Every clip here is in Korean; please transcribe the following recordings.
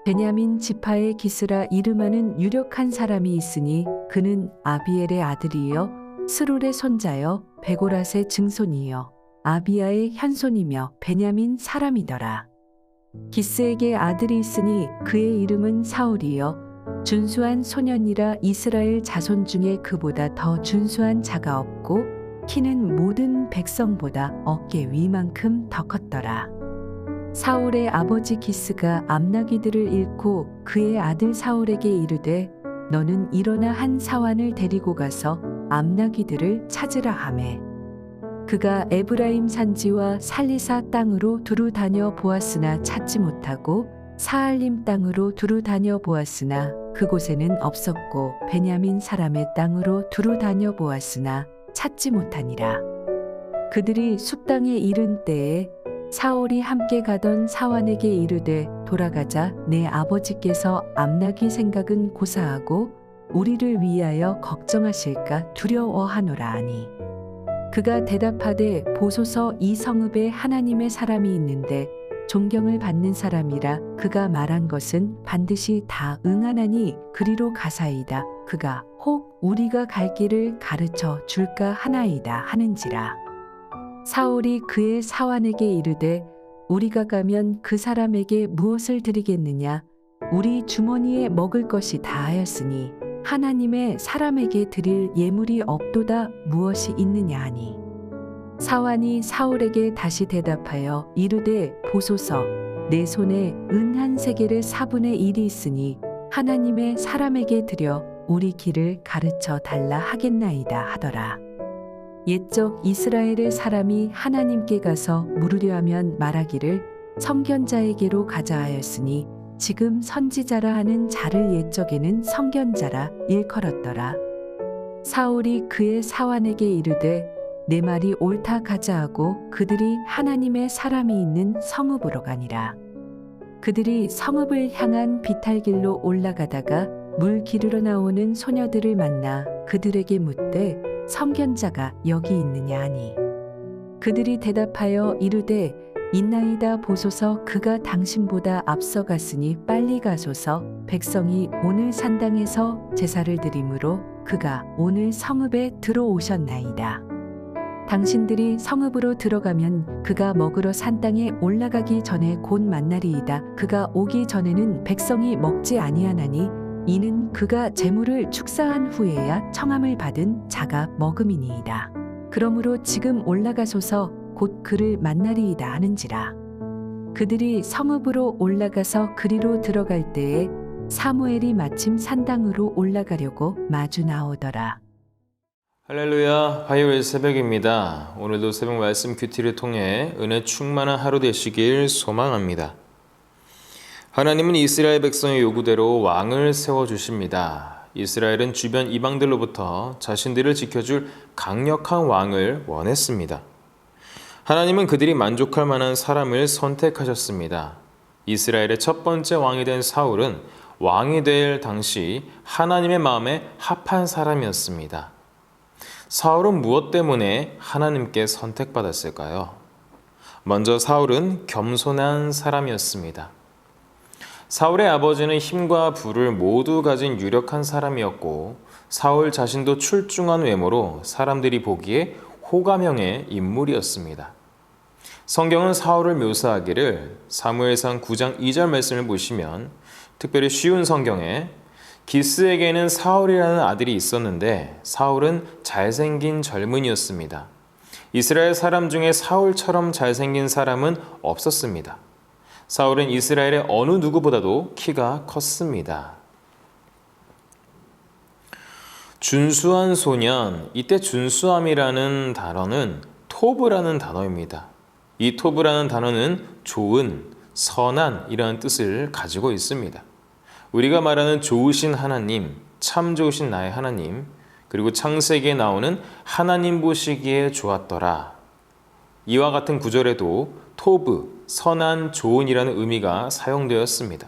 베냐민 지파의 기스라 이름하는 유력한 사람이 있으니 그는 아비엘의 아들이요 스룰의 손자여 베고랏의 증손이요 아비야의 현손이며 베냐민 사람이더라. 기스에게 아들이 있으니 그의 이름은 사울이요 준수한 소년이라 이스라엘 자손 중에 그보다 더 준수한 자가 없고 키는 모든 백성보다 어깨 위만큼 더 컸더라. 사울의 아버지 기스가 암나귀들을 잃고 그의 아들 사울에게 이르되 너는 일어나 한 사환을 데리고 가서 암나귀들을 찾으라 하매 그가 에브라임 산지와 살리사 땅으로 두루 다녀 보았으나 찾지 못하고 사알림 땅으로 두루 다녀 보았으나 그곳에는 없었고 베냐민 사람의 땅으로 두루 다녀 보았으나 찾지 못하니라. 그들이 숲땅에 이른 때에 사울이 함께 가던 사환에게 이르되 돌아가자 내 아버지께서 암나귀 생각은 고사하고 우리를 위하여 걱정하실까 두려워하노라 하니 그가 대답하되 보소서 이 성읍에 하나님의 사람이 있는데 존경을 받는 사람이라 그가 말한 것은 반드시 다 응하나니 그리로 가사이다. 그가 혹 우리가 갈 길을 가르쳐 줄까 하나이다 하는지라. 사울이 그의 사환에게 이르되 우리가 가면 그 사람에게 무엇을 드리겠느냐 우리 주머니에 먹을 것이 다하였으니 하나님의 사람에게 드릴 예물이 없도다 무엇이 있느냐 하니 사환이 사울에게 다시 대답하여 이르되 보소서 내 손에 은 한 세겔의 4분의 1이 있으니 하나님의 사람에게 드려 우리 길을 가르쳐 달라 하겠나이다 하더라. 옛적 이스라엘의 사람이 하나님께 가서 물으려 하면 말하기를 성견자에게로 가자 하였으니 지금 선지자라 하는 자를 옛적에는 성견자라 일컬었더라. 사울이 그의 사환에게 이르되 내 말이 옳다 가자 하고 그들이 하나님의 사람이 있는 성읍으로 가니라. 그들이 성읍을 향한 비탈길로 올라가다가 물 기르러 나오는 소녀들을 만나 그들에게 묻되 성견자가 여기 있느냐 하니 그들이 대답하여 이르되 있나이다 보소서 그가 당신보다 앞서갔으니 빨리 가소서 백성이 오늘 산당에서 제사를 드리므로 그가 오늘 성읍에 들어오셨나이다. 당신들이 성읍으로 들어가면 그가 먹으러 산땅에 올라가기 전에 곧 만나리이다. 그가 오기 전에는 백성이 먹지 아니하나니 이는 그가 재물을 축사한 후에야 청함을 받은 자가 먹음이니이다. 그러므로 지금 올라가소서 곧 그를 만나리이다 하는지라. 그들이 성읍으로 올라가서 그리로 들어갈 때에 사무엘이 마침 산당으로 올라가려고 마주 나오더라. 할렐루야, 화요일 새벽입니다. 오늘도 새벽 말씀 큐티를 통해 은혜 충만한 하루 되시길 소망합니다. 하나님은 이스라엘 백성의 요구대로 왕을 세워주십니다. 이스라엘은 주변 이방들로부터 자신들을 지켜줄 강력한 왕을 원했습니다. 하나님은 그들이 만족할 만한 사람을 선택하셨습니다. 이스라엘의 첫 번째 왕이 된 사울은 왕이 될 당시 하나님의 마음에 합한 사람이었습니다. 사울은 무엇 때문에 하나님께 선택받았을까요? 먼저 사울은 겸손한 사람이었습니다. 사울의 아버지는 힘과 부를 모두 가진 유력한 사람이었고 사울 자신도 출중한 외모로 사람들이 보기에 호감형의 인물이었습니다. 성경은 사울을 묘사하기를 사무엘상 9장 2절 말씀을 보시면 특별히 쉬운 성경에 기스에게는 사울이라는 아들이 있었는데 사울은 잘생긴 젊은이였습니다. 이스라엘 사람 중에 사울처럼 잘생긴 사람은 없었습니다. 사울은 이스라엘의 어느 누구보다도 키가 컸습니다. 준수한 소년, 이때 준수함이라는 단어는 토브라는 단어입니다. 이 토브라는 단어는 좋은, 선한이라는 뜻을 가지고 있습니다. 우리가 말하는 좋으신 하나님, 참 좋으신 나의 하나님, 그리고 창세기에 나오는 하나님 보시기에 좋았더라. 이와 같은 구절에도 토브, 선한, 좋은이라는 의미가 사용되었습니다.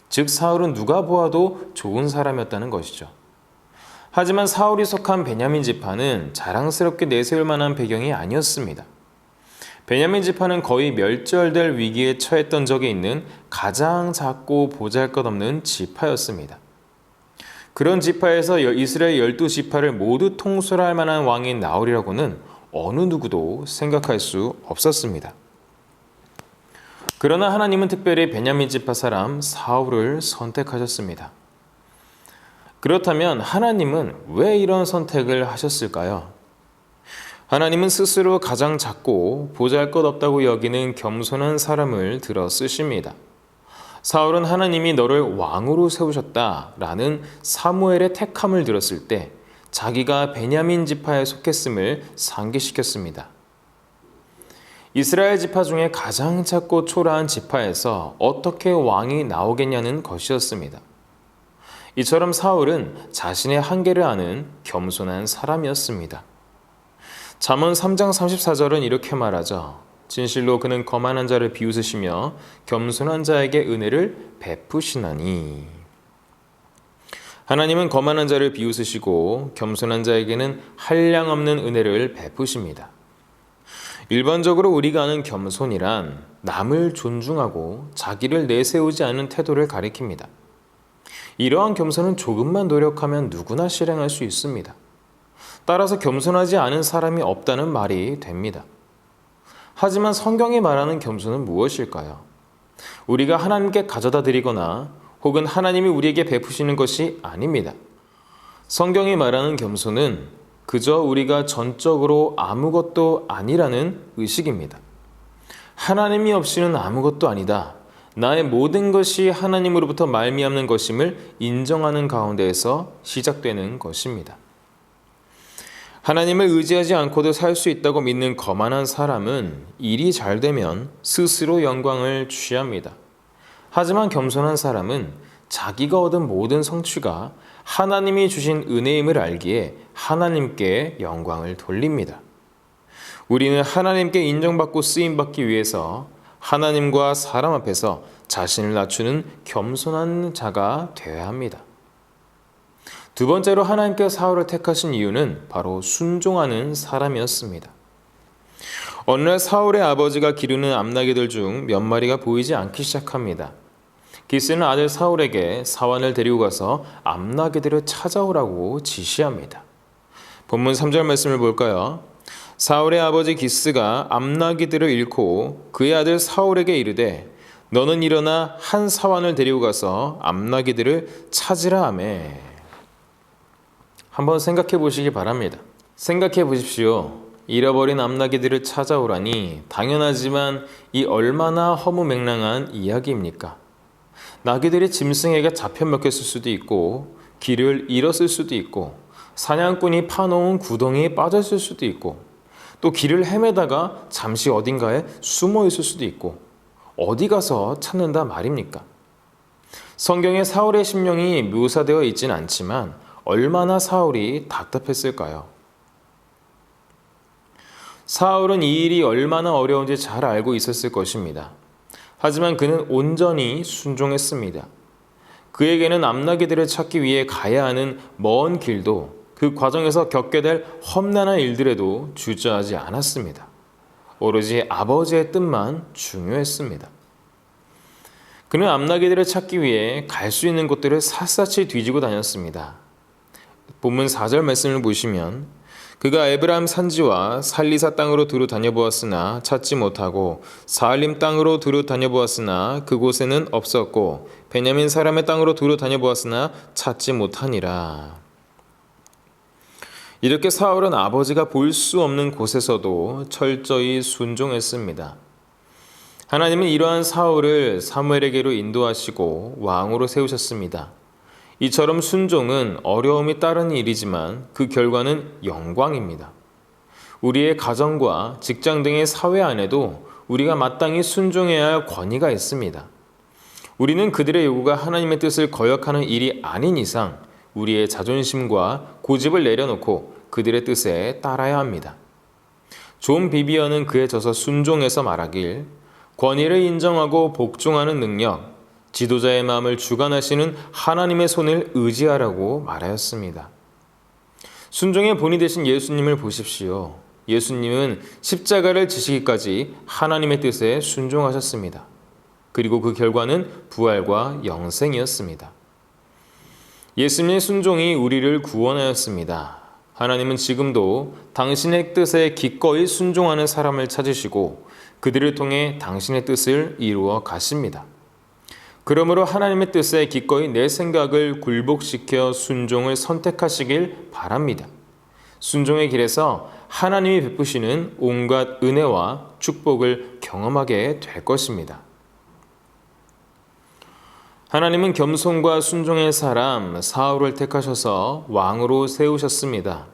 즉 사울은 누가 보아도 좋은 사람이었다는 것이죠. 하지만 사울이 속한 베냐민 지파는 자랑스럽게 내세울 만한 배경이 아니었습니다. 베냐민 지파는 거의 멸절될 위기에 처했던 적이 있는 가장 작고 보잘것없는 지파였습니다. 그런 지파에서 이스라엘 12지파를 모두 통솔할 만한 왕이 나오리라고는 어느 누구도 생각할 수 없었습니다. 그러나 하나님은 특별히 베냐민 지파 사람 사울을 선택하셨습니다. 그렇다면 하나님은 왜 이런 선택을 하셨을까요? 하나님은 스스로 가장 작고 보잘것없다고 여기는 겸손한 사람을 들어 쓰십니다. 사울은 하나님이 너를 왕으로 세우셨다라는 사무엘의 택함을 들었을 때 자기가 베냐민 지파에 속했음을 상기시켰습니다. 이스라엘 지파 중에 가장 작고 초라한 지파에서 어떻게 왕이 나오겠냐는 것이었습니다. 이처럼 사울은 자신의 한계를 아는 겸손한 사람이었습니다. 잠언 3장 34절은 이렇게 말하죠. 진실로 그는 거만한 자를 비웃으시며 겸손한 자에게 은혜를 베푸시나니. 하나님은 거만한 자를 비웃으시고 겸손한 자에게는 한량없는 은혜를 베푸십니다. 일반적으로 우리가 아는 겸손이란 남을 존중하고 자기를 내세우지 않는 태도를 가리킵니다. 이러한 겸손은 조금만 노력하면 누구나 실행할 수 있습니다. 따라서 겸손하지 않은 사람이 없다는 말이 됩니다. 하지만 성경이 말하는 겸손은 무엇일까요? 우리가 하나님께 가져다 드리거나 혹은 하나님이 우리에게 베푸시는 것이 아닙니다. 성경이 말하는 겸손은 그저 우리가 전적으로 아무것도 아니라는 의식입니다. 하나님이 없이는 아무것도 아니다. 나의 모든 것이 하나님으로부터 말미암는 것임을 인정하는 가운데에서 시작되는 것입니다. 하나님을 의지하지 않고도 살 수 있다고 믿는 거만한 사람은 일이 잘 되면 스스로 영광을 취합니다. 하지만 겸손한 사람은 자기가 얻은 모든 성취가 하나님이 주신 은혜임을 알기에 하나님께 영광을 돌립니다. 우리는 하나님께 인정받고 쓰임받기 위해서 하나님과 사람 앞에서 자신을 낮추는 겸손한 자가 되어야 합니다. 두 번째로 하나님께 사울을 택하신 이유는 바로 순종하는 사람이었습니다. 어느 날 사울의 아버지가 기르는 암나귀들 중 몇 마리가 보이지 않기 시작합니다. 기스는 아들 사울에게 사환을 데리고 가서 암나귀들을 찾아오라고 지시합니다. 본문 3절 말씀을 볼까요? 사울의 아버지 기스가 암나귀들을 잃고 그의 아들 사울에게 이르되 너는 일어나 한 사환을 데리고 가서 암나귀들을 찾으라 하매. 한번 생각해 보시기 바랍니다. 생각해 보십시오. 잃어버린 암나귀들을 찾아오라니 당연하지만 이 얼마나 허무맹랑한 이야기입니까? 나귀들이 짐승에게 잡혀 먹혔을 수도 있고 길을 잃었을 수도 있고 사냥꾼이 파놓은 구덩이에 빠졌을 수도 있고 또 길을 헤매다가 잠시 어딘가에 숨어 있을 수도 있고 어디 가서 찾는다 말입니까? 성경에 사울의 심령이 묘사되어 있지는 않지만 얼마나 사울이 답답했을까요? 사울은 이 일이 얼마나 어려운지 잘 알고 있었을 것입니다. 하지만 그는 온전히 순종했습니다. 그에게는 암나귀들을 찾기 위해 가야 하는 먼 길도 그 과정에서 겪게 될 험난한 일들에도 주저하지 않았습니다. 오로지 아버지의 뜻만 중요했습니다. 그는 암나귀들을 찾기 위해 갈 수 있는 곳들을 샅샅이 뒤지고 다녔습니다. 본문 4절 말씀을 보시면 그가 에브라임 산지와 살리사 땅으로 두루 다녀보았으나 찾지 못하고 사알림 땅으로 두루 다녀보았으나 그곳에는 없었고 베냐민 사람의 땅으로 두루 다녀보았으나 찾지 못하니라. 이렇게 사울은 아버지가 볼 수 없는 곳에서도 철저히 순종했습니다. 하나님은 이러한 사울을 사무엘에게로 인도하시고 왕으로 세우셨습니다. 이처럼 순종은 어려움이 따르는 일이지만 그 결과는 영광입니다. 우리의 가정과 직장 등의 사회 안에도 우리가 마땅히 순종해야 할 권위가 있습니다. 우리는 그들의 요구가 하나님의 뜻을 거역하는 일이 아닌 이상 우리의 자존심과 고집을 내려놓고 그들의 뜻에 따라야 합니다. 존 비비어는 그에 져서 순종해서 말하길 권위를 인정하고 복종하는 능력, 지도자의 마음을 주관하시는 하나님의 손을 의지하라고 말하였습니다. 순종의 본이 되신 예수님을 보십시오. 예수님은 십자가를 지시기까지 하나님의 뜻에 순종하셨습니다. 그리고 그 결과는 부활과 영생이었습니다. 예수님의 순종이 우리를 구원하였습니다. 하나님은 지금도 당신의 뜻에 기꺼이 순종하는 사람을 찾으시고 그들을 통해 당신의 뜻을 이루어 가십니다. 그러므로 하나님의 뜻에 기꺼이 내 생각을 굴복시켜 순종을 선택하시길 바랍니다. 순종의 길에서 하나님이 베푸시는 온갖 은혜와 축복을 경험하게 될 것입니다. 하나님은 겸손과 순종의 사람 사울을 택하셔서 왕으로 세우셨습니다.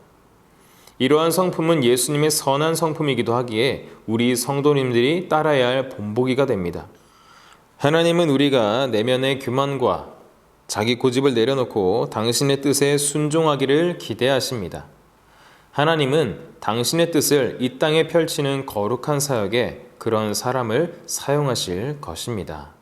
이러한 성품은 예수님의 선한 성품이기도 하기에 우리 성도님들이 따라야 할 본보기가 됩니다. 하나님은 우리가 내면의 교만과 자기 고집을 내려놓고 당신의 뜻에 순종하기를 기대하십니다. 하나님은 당신의 뜻을 이 땅에 펼치는 거룩한 사역에 그런 사람을 사용하실 것입니다.